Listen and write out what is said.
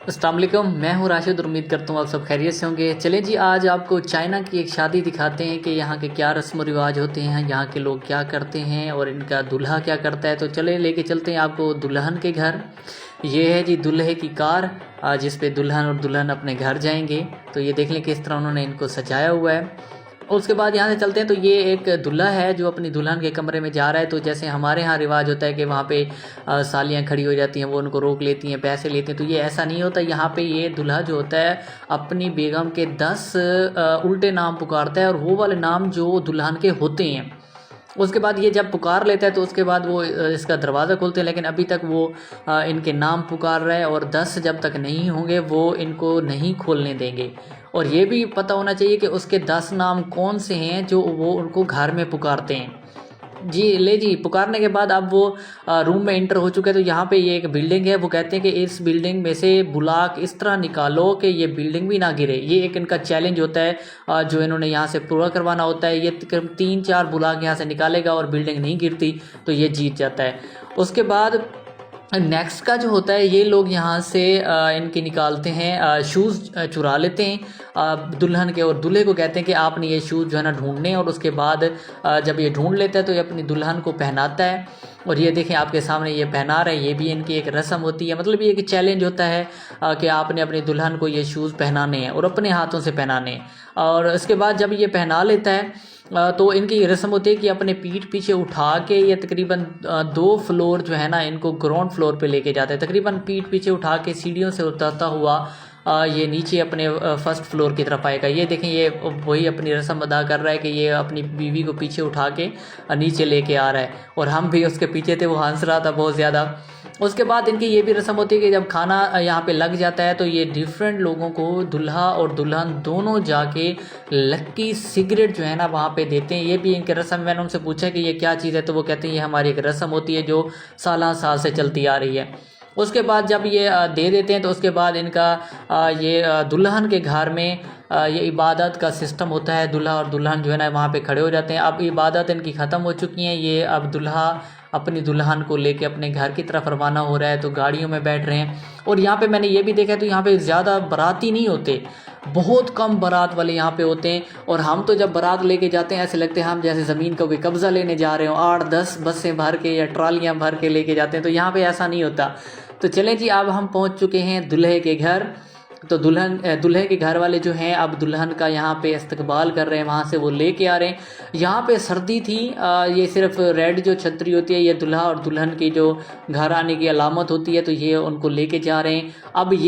अस्सलाम वालेकुम, मैं हूँ राशिद और उम्मीद करता हूँ आप सब खैरियत से होंगे। चलें जी, आज आपको चाइना की एक शादी दिखाते हैं कि यहाँ के क्या रस्म व रिवाज होते हैं, यहाँ के लोग क्या करते हैं और इनका दूल्हा क्या करता है। तो चले लेके चलते हैं आपको दुल्हन के घर। ये है जी दूल्हे की कार, जिस पे दुल्हन और दुल्हन अपने घर जाएंगे। तो ये देख लें किस तरह उन्होंने इनको सजाया हुआ है। और उसके बाद यहाँ से चलते हैं तो ये एक दूल्हा है जो अपनी दुल्हन के कमरे में जा रहा है। तो जैसे हमारे यहाँ रिवाज होता है कि वहाँ पे सालियाँ खड़ी हो जाती हैं, वो उनको रोक लेती हैं, पैसे लेती हैं। तो ये ऐसा नहीं होता। यहाँ पे ये दूल्हा जो होता है अपनी बेगम के 10 उल्टे नाम पुकारता है, और वो वाले नाम जो दुल्हन के होते हैं। उसके बाद ये जब पुकार लेता है तो उसके बाद वो इसका दरवाज़ा खोलते हैं, लेकिन अभी तक वो इनके नाम पुकार रहा है, और 10 जब तक नहीं होंगे वो इनको नहीं खोलने देंगे। और ये भी पता होना चाहिए कि उसके 10 नाम कौन से हैं जो वो उनको घर में पुकारते हैं। जी ले जी, पुकारने के बाद अब वो रूम में एंटर हो चुके हैं। तो यहाँ पे ये एक बिल्डिंग है। वो कहते हैं कि इस बिल्डिंग में से बुलाक इस तरह निकालो कि ये बिल्डिंग भी ना गिरे। ये एक इनका चैलेंज होता है जो इन्होंने यहाँ से पूरा करवाना होता है। ये 3-4 बुलाक यहाँ से निकालेगा और बिल्डिंग नहीं गिरती तो ये जीत जाता है। उसके बाद नेक्स्ट का जो होता है, ये लोग यहाँ से इनके निकालते हैं, शूज़ चुरा लेते हैं दुल्हन के, और दूल्हे को कहते हैं कि आपने ये शूज़ जो है ना ढूंढने हैं। और उसके बाद जब ये ढूंढ लेता है तो ये अपनी दुल्हन को पहनाता है। और ये देखें आपके सामने ये पहना रहे हैं। ये भी इनकी एक रस्म होती है, मतलब ये एक चैलेंज होता है कि आपने अपनी दुल्हन को ये शूज़ पहनाने हैं और अपने हाथों से पहनाने हैं। और उसके बाद जब ये पहना लेता है तो इनकी रस्म होती है कि अपने पीठ पीछे उठा के ये तकरीबन 2 फ्लोर जो है ना इनको ग्राउंड फ्लोर पे लेके जाते हैं। तकरीबन पीठ पीछे उठा के सीढ़ियों से उतरता हुआ ये नीचे अपने फर्स्ट फ्लोर की तरफ आएगा। ये देखें, ये वही अपनी रस्म अदा कर रहा है कि ये अपनी बीवी को पीछे उठा के नीचे लेके आ रहा है, और हम भी उसके पीछे थे, वो हंस रहा था बहुत ज़्यादा। उसके बाद इनकी ये भी रस्म होती है कि जब खाना यहाँ पे लग जाता है तो ये डिफरेंट लोगों को, दूल्हा और दुल्हन दोनों जाके लक्की सिगरेट जो है ना वहाँ पे देते हैं। ये भी इनके रस्म। मैंने उनसे पूछा कि ये क्या चीज़ है, तो वो कहते हैं ये हमारी एक रस्म होती है जो साल से चलती आ रही है। उसके बाद जब ये दे देते हैं तो उसके बाद इनका ये दुल्हन के घर में ये इबादत का सिस्टम होता है। दूल्हा और दुल्हन जो है ना वहाँ पे खड़े हो जाते हैं। अब इबादत इनकी ख़त्म हो चुकी हैं। ये अब दूल्हा अपनी दुल्हन को लेके अपने घर की तरफ रवाना हो रहा है, तो गाड़ियों में बैठ रहे हैं। और यहाँ पे मैंने ये भी देखा, तो यहाँ पे ज़्यादा बाराती नहीं होते, बहुत कम बारात वाले यहाँ पे होते हैं। और हम तो जब बारात लेके जाते हैं ऐसे लगते हैं हम जैसे ज़मीन का कोई कब्ज़ा लेने जा रहे हो। 8-10 बसें भर के या ट्रालियाँ भर के लेके जाते हैं, तो यहाँ पे ऐसा नहीं होता। तो चलें जी, अब हम पहुँच चुके हैं दूल्हे के घर। तो दूल्हे के घर वाले जो हैं अब दुल्हन का यहाँ पे इस्तकबाल कर रहे हैं, वहाँ से वो लेके आ रहे हैं। यहाँ पे सर्दी थी। ये सिर्फ रेड जो छतरी होती है ये दूल्हा और दुल्हन की जो घर आने की अलामत होती है, तो ये उनको लेके जा रहे हैं। अब ये